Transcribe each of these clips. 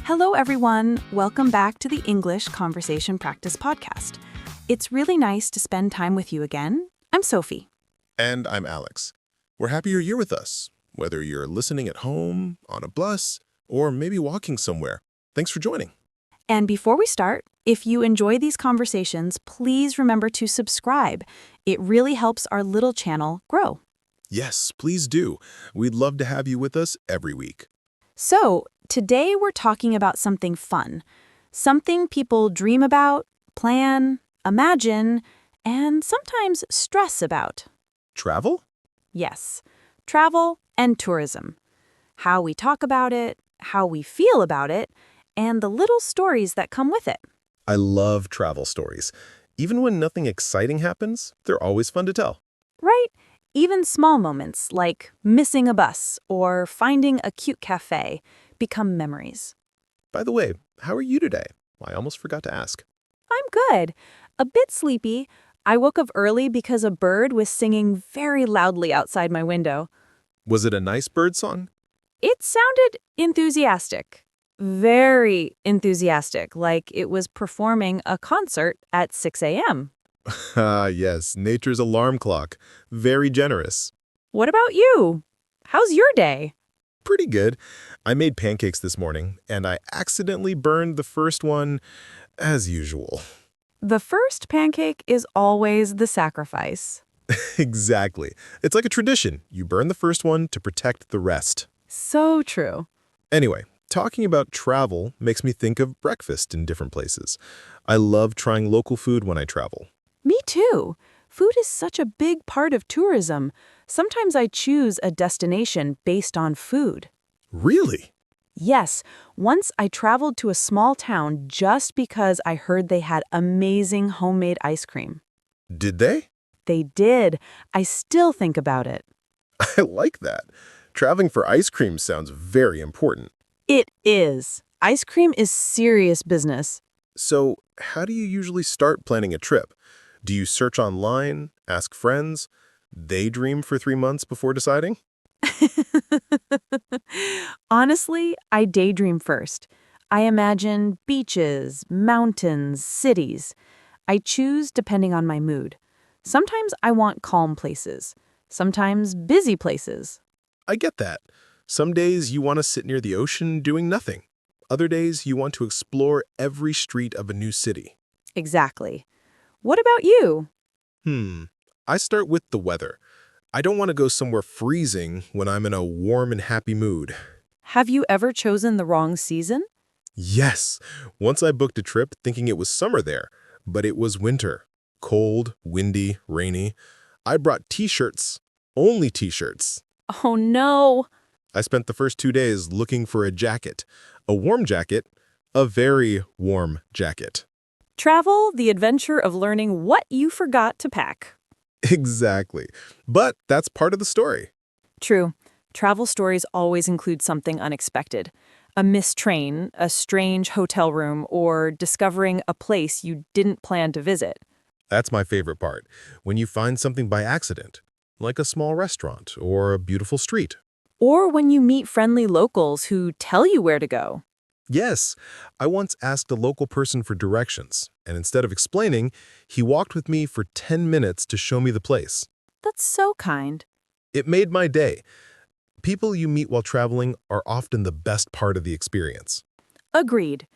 Hello, everyone. Welcome back to the English Conversation Practice Podcast. It's really nice to spend time with you again. I'm Sophie. And I'm Alex. We're happy you're here with us, whether you're listening at home, on a bus, or maybe walking somewhere. Thanks for joining. And before we start, if you enjoy these conversations, please remember to subscribe. It really helps our little channel grow. Yes, please do. We'd love to have you with us every week. So, today we're talking about something fun, something people dream about, plan, imagine, and sometimes stress about. Travel? Yes, travel and tourism. How we talk about it, how we feel about it, and the little stories that come with it. I love travel stories. Even when nothing exciting happens, they're always fun to tell. Right? Even small moments like missing a bus or finding a cute cafe become memories. By the way, how are you today? I almost forgot to ask. I'm good. A bit sleepy. I woke up early because a bird was singing very loudly outside my window. Was it a nice bird song? It sounded enthusiastic. Very enthusiastic, like it was performing a concert at 6 a.m. Ah, yes, nature's alarm clock. Very generous. What about you? How's your day? Pretty good. I made pancakes this morning, and I accidentally burned the first one, as usual. The first pancake is always the sacrifice. Exactly. It's like a tradition. You burn the first one to protect the rest. So true. Anyway, talking about travel makes me think of breakfast in different places. I love trying local food when I travel. Me too. Food is such a big part of tourism. Sometimes I choose a destination based on food. Really? Yes, once I traveled to a small town just because I heard they had amazing homemade ice cream. Did they? They did. I still think about it. I like that. Traveling for ice cream sounds very important. It is. Ice cream is serious business. So, how do you usually start planning a trip? Do you search online, ask friends, daydream for 3 months before deciding? Honestly, I daydream first. I imagine beaches, mountains, cities. I choose depending on my mood. Sometimes I want calm places, sometimes busy places. I get that. Some days you want to sit near the ocean doing nothing. Other days you want to explore every street of a new city. Exactly. What about you? I start with the weather. I don't want to go somewhere freezing when I'm in a warm and happy mood. Have you ever chosen the wrong season? Yes, once I booked a trip thinking it was summer there, but it was winter. Cold, windy, rainy. I brought t-shirts. Only t-shirts. Oh no. I spent the first 2 days looking for a jacket. A warm jacket. A very warm jacket. Travel, the adventure of learning what you forgot to pack. Exactly. But that's part of the story. True. Travel stories always include something unexpected. A missed train, a strange hotel room, or discovering a place you didn't plan to visit. That's my favorite part. When you find something by accident, like a small restaurant or a beautiful street. Or when you meet friendly locals who tell you where to go. Yes, I once asked a local person for directions, and instead of explaining, he walked with me for 10 minutes to show me the place. That's so kind. It made my day. People you meet while traveling are often the best part of the experience. Agreed.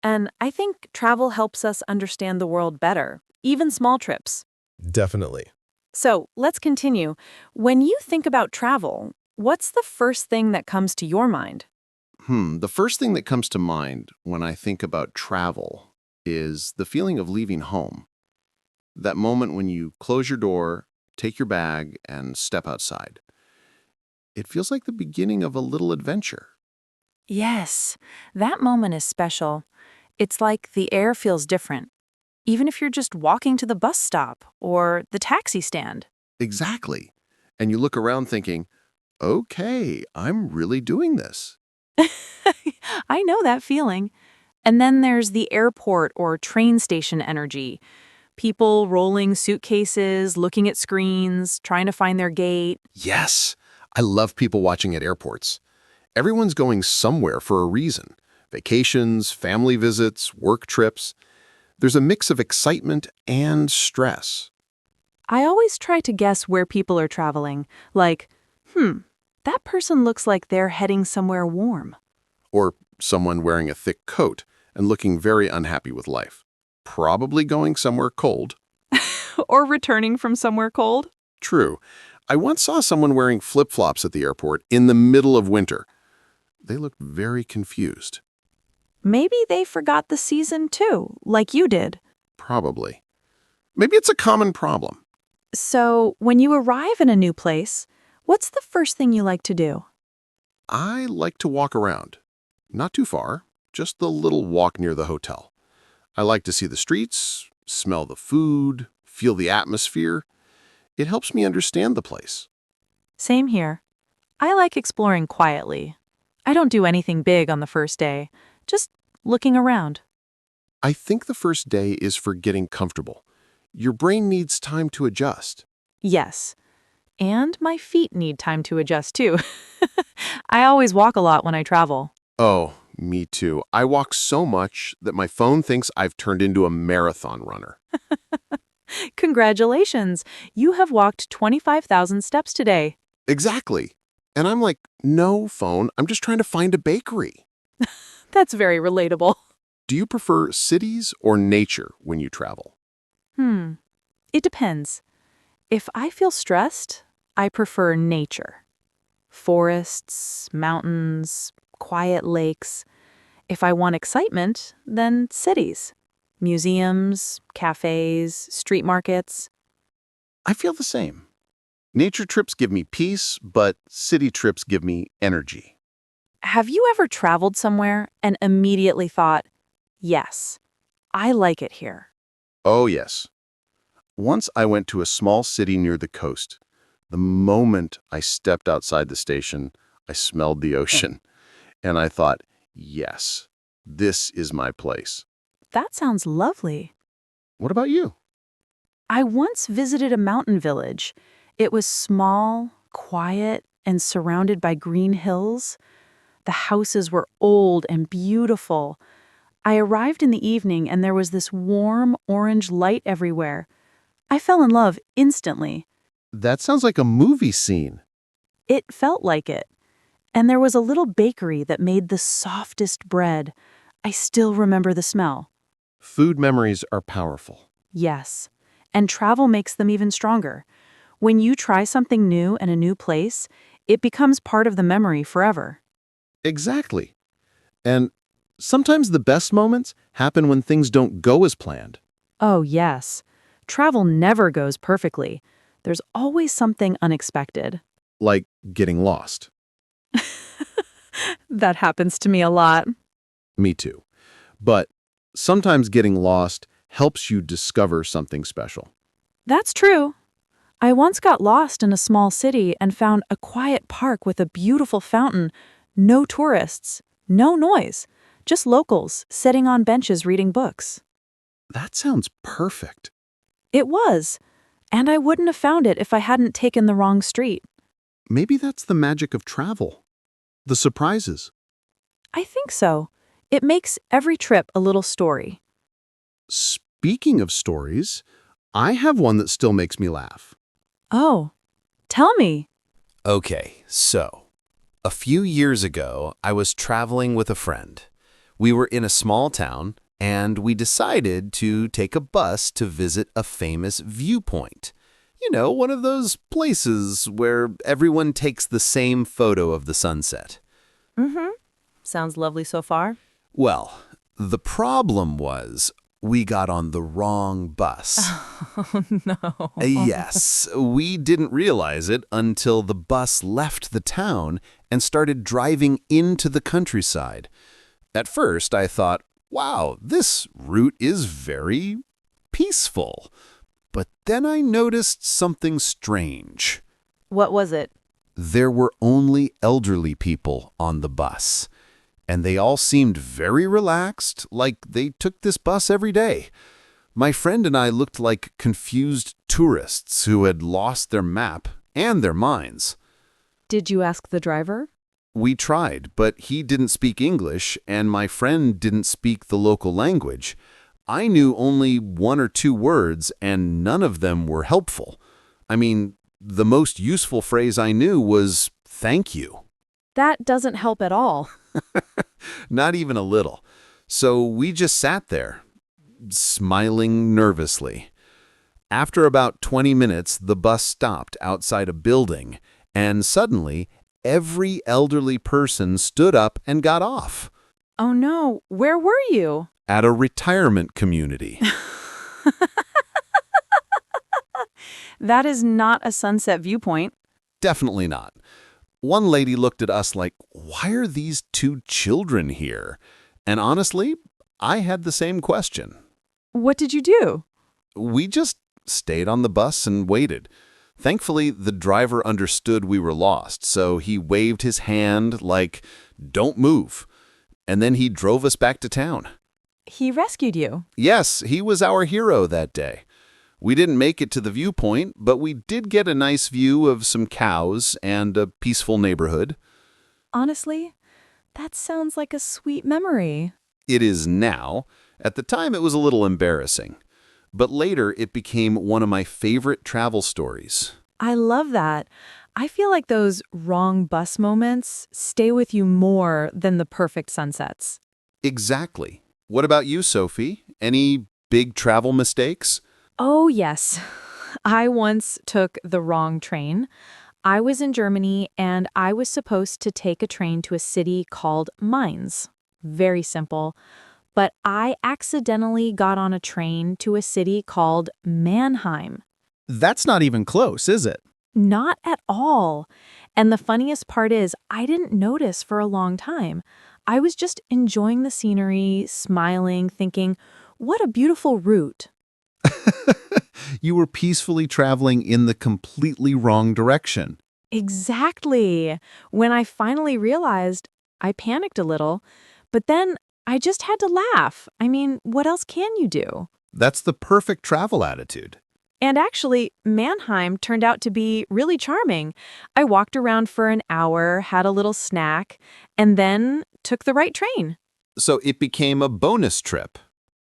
And I think travel helps us understand the world better, even small trips. Definitely. So let's continue. When you think about travel, what's the first thing that comes to your mind? The first thing that comes to mind when I think about travel is the feeling of leaving home. That moment when you close your door, take your bag, and step outside. It feels like the beginning of a little adventure. Yes, that moment is special. It's like the air feels different, even if you're just walking to the bus stop or the taxi stand. Exactly. And you look around thinking, okay, I'm really doing this. I know that feeling. And then there's the airport or train station energy. People rolling suitcases, looking at screens, trying to find their gate. Yes, I love people watching at airports. Everyone's going somewhere for a reason. Vacations, family visits, work trips. There's a mix of excitement and stress. I always try to guess where people are traveling, like, that person looks like they're heading somewhere warm. Or someone wearing a thick coat and looking very unhappy with life. Probably going somewhere cold. Or returning from somewhere cold. True. I once saw someone wearing flip-flops at the airport in the middle of winter. They looked very confused. Maybe they forgot the season too, like you did. Probably. Maybe it's a common problem. So, when you arrive in a new place, what's the first thing you like to do? I like to walk around. Not too far, just the little walk near the hotel. I like to see the streets, smell the food, feel the atmosphere. It helps me understand the place. Same here. I like exploring quietly. I don't do anything big on the first day, just looking around. I think the first day is for getting comfortable. Your brain needs time to adjust. Yes. And my feet need time to adjust too. I always walk a lot when I travel. Oh, me too. I walk so much that my phone thinks I've turned into a marathon runner. Congratulations! You have walked 25,000 steps today. Exactly. And I'm like, no phone, I'm just trying to find a bakery. That's very relatable. Do you prefer cities or nature when you travel? It depends. If I feel stressed, I prefer nature. Forests, mountains, quiet lakes. If I want excitement, then cities. Museums, cafes, street markets. I feel the same. Nature trips give me peace, but city trips give me energy. Have you ever traveled somewhere and immediately thought, yes, I like it here? Oh, yes. Once I went to a small city near the coast. The moment I stepped outside the station, I smelled the ocean. And I thought, yes, this is my place. That sounds lovely. What about you? I once visited a mountain village. It was small, quiet, and surrounded by green hills. The houses were old and beautiful. I arrived in the evening and there was this warm orange light everywhere. I fell in love instantly. That sounds like a movie scene. It felt like it. And there was a little bakery that made the softest bread. I still remember the smell. Food memories are powerful. Yes. And travel makes them even stronger. When you try something new in a new place, it becomes part of the memory forever. Exactly. And sometimes the best moments happen when things don't go as planned. Oh, yes. Travel never goes perfectly. There's always something unexpected. Like getting lost. That happens to me a lot. Me too. But sometimes getting lost helps you discover something special. That's true. I once got lost in a small city and found a quiet park with a beautiful fountain. No tourists, no noise, just locals sitting on benches reading books. That sounds perfect. It was. And I wouldn't have found it if I hadn't taken the wrong street. Maybe that's the magic of travel. The surprises. I think so. It makes every trip a little story. Speaking of stories, I have one that still makes me laugh. Oh, tell me. Okay, so a few years ago, I was traveling with a friend. We were in a small town, and we decided to take a bus to visit a famous viewpoint. You know, one of those places where everyone takes the same photo of the sunset. Sounds lovely so far. Well, the problem was we got on the wrong bus. Oh, no. Yes, we didn't realize it until the bus left the town and started driving into the countryside. At first, I thought, wow, this route is very peaceful. But then I noticed something strange. What was it? There were only elderly people on the bus, and they all seemed very relaxed, like they took this bus every day. My friend and I looked like confused tourists who had lost their map and their minds. Did you ask the driver? We tried, but he didn't speak English, and my friend didn't speak the local language. I knew only 1 or 2 words, and none of them were helpful. I mean, the most useful phrase I knew was, "Thank you." That doesn't help at all. Not even a little. So we just sat there, smiling nervously. After about 20 minutes, the bus stopped outside a building, and suddenly, every elderly person stood up and got off. Oh no, where were you? At a retirement community. That is not a sunset viewpoint. Definitely not. One lady looked at us like, "Why are these 2 children here?" And honestly, I had the same question. What did you do? We just stayed on the bus and waited. Thankfully, the driver understood we were lost, so he waved his hand like, "Don't move." And then he drove us back to town. He rescued you. Yes, he was our hero that day. We didn't make it to the viewpoint, but we did get a nice view of some cows and a peaceful neighborhood. Honestly, that sounds like a sweet memory. It is now. At the time, it was a little embarrassing. But later, it became one of my favorite travel stories. I love that. I feel like those wrong bus moments stay with you more than the perfect sunsets. Exactly. What about you, Sophie? Any big travel mistakes? Oh, yes. I once took the wrong train. I was in Germany and I was supposed to take a train to a city called Mainz. Very simple. But I accidentally got on a train to a city called Mannheim. That's not even close, is it? Not at all. And the funniest part is, I didn't notice for a long time. I was just enjoying the scenery, smiling, thinking, what a beautiful route. You were peacefully traveling in the completely wrong direction. Exactly. When I finally realized, I panicked a little, but then I just had to laugh. I mean, what else can you do? That's the perfect travel attitude. And actually, Mannheim turned out to be really charming. I walked around for an hour, had a little snack, and then took the right train. So it became a bonus trip.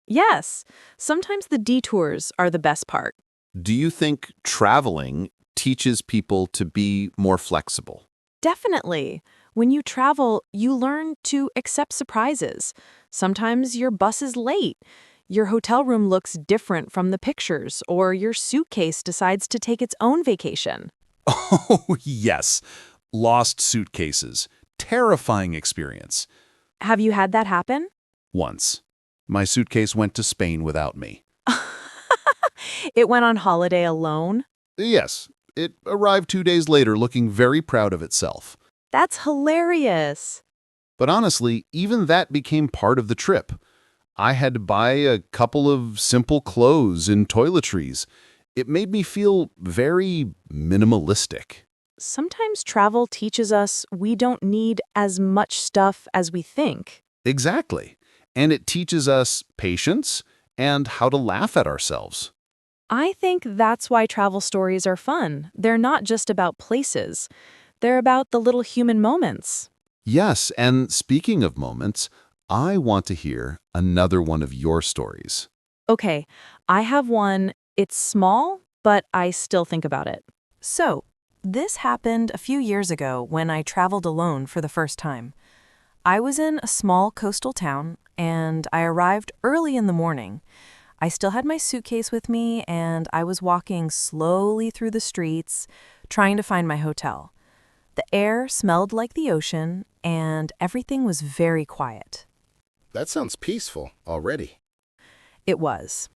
Yes, sometimes the detours are the best part. Do you think traveling teaches people to be more flexible? Definitely. When you travel, you learn to accept surprises. Sometimes your bus is late. Your hotel room looks different from the pictures, or your suitcase decides to take its own vacation. Oh, yes. Lost suitcases. Terrifying experience. Have you had that happen? Once. My suitcase went to Spain without me. It went on holiday alone? Yes. It arrived 2 days later looking very proud of itself. That's hilarious. But honestly, even that became part of the trip. I had to buy a couple of simple clothes and toiletries. It made me feel very minimalistic. Sometimes travel teaches us we don't need as much stuff as we think. Exactly. And it teaches us patience and how to laugh at ourselves. I think that's why travel stories are fun. They're not just about places. They're about the little human moments. Yes, and speaking of moments, I want to hear another one of your stories. Okay, I have one. It's small, but I still think about it. So, this happened a few years ago when I traveled alone for the first time. I was in a small coastal town, and I arrived early in the morning. I still had my suitcase with me, and I was walking slowly through the streets, trying to find my hotel. The air smelled like the ocean, and everything was very quiet. That sounds peaceful already. It was.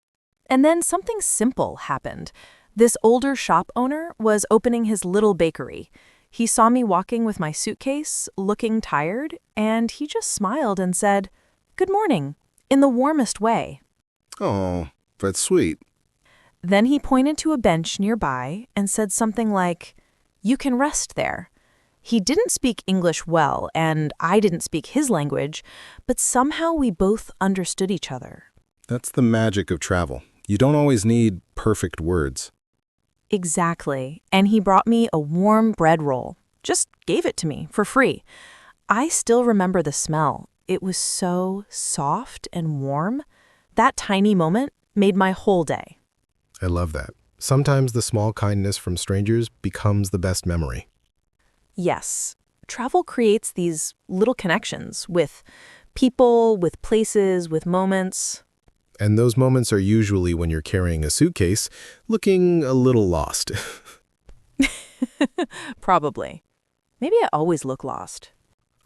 And then something simple happened. This older shop owner was opening his little bakery. He saw me walking with my suitcase, looking tired, and he just smiled and said, "Good morning," in the warmest way. Oh, that's sweet. Then he pointed to a bench nearby and said something like, "You can rest there." He didn't speak English well, and I didn't speak his language, but somehow we both understood each other. That's the magic of travel. You don't always need perfect words. Exactly. And he brought me a warm bread roll. Just gave it to me for free. I still remember the smell. It was so soft and warm. That tiny moment made my whole day. I love that. Sometimes the small kindness from strangers becomes the best memory. Yes, travel creates these little connections with people, with places, with moments. And those moments are usually when you're carrying a suitcase, looking a little lost. Probably. Maybe I always look lost.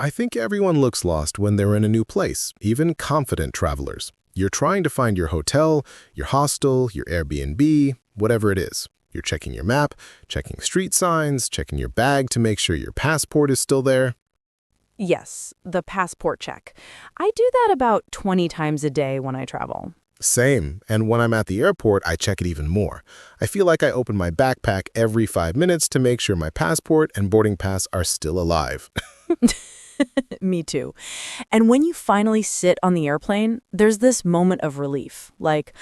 I think everyone looks lost when they're in a new place, even confident travelers. You're trying to find your hotel, your hostel, your Airbnb, whatever it is. You're checking your map, checking street signs, checking your bag to make sure your passport is still there. Yes, the passport check. I do that about 20 times a day when I travel. Same, and when I'm at the airport, I check it even more. I feel like I open my backpack every 5 minutes to make sure my passport and boarding pass are still alive. Me too. And when you finally sit on the airplane, there's this moment of relief. Like,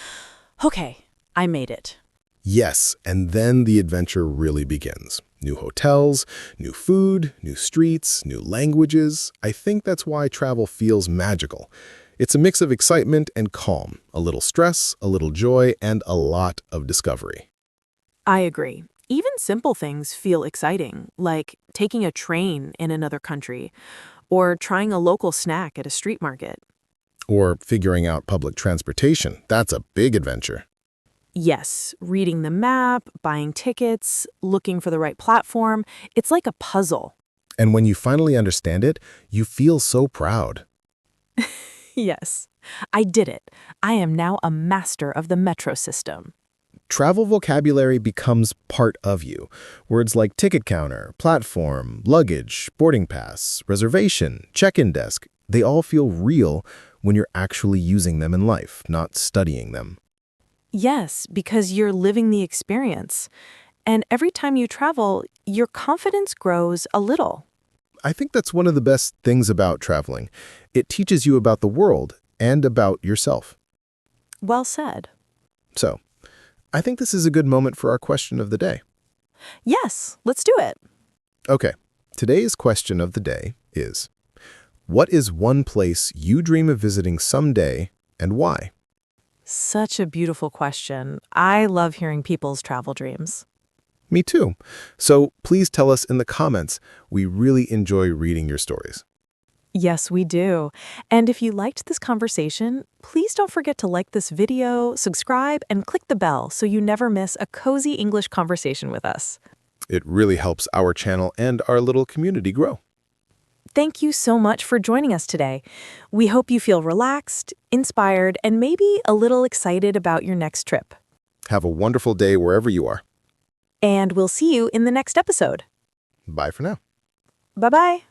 okay, I made it. Yes, and then the adventure really begins. New hotels, new food, new streets, new languages. I think that's why travel feels magical. It's a mix of excitement and calm, a little stress, a little joy, and a lot of discovery. I agree. Even simple things feel exciting, like taking a train in another country or trying a local snack at a street market. Or figuring out public transportation. That's a big adventure. Yes, reading the map, buying tickets, looking for the right platform. It's like a puzzle. And when you finally understand it, you feel so proud. Yes, I did it. I am now a master of the metro system. Travel vocabulary becomes part of you. Words like ticket counter, platform, luggage, boarding pass, reservation, check-in desk, they all feel real when you're actually using them in life, not studying them. Yes, because you're living the experience. And every time you travel, your confidence grows a little. I think that's one of the best things about traveling. It teaches you about the world and about yourself. Well said. So, I think this is a good moment for our question of the day. Yes, let's do it. Okay, today's question of the day is, what is one place you dream of visiting someday and why? Such a beautiful question. I love hearing people's travel dreams. Me too. So please tell us in the comments. We really enjoy reading your stories. Yes, we do. And if you liked this conversation, please don't forget to like this video, subscribe, and click the bell so you never miss a cozy English conversation with us. It really helps our channel and our little community grow. Thank you so much for joining us today. We hope you feel relaxed, inspired, and maybe a little excited about your next trip. Have a wonderful day wherever you are. And we'll see you in the next episode. Bye for now. Bye-bye.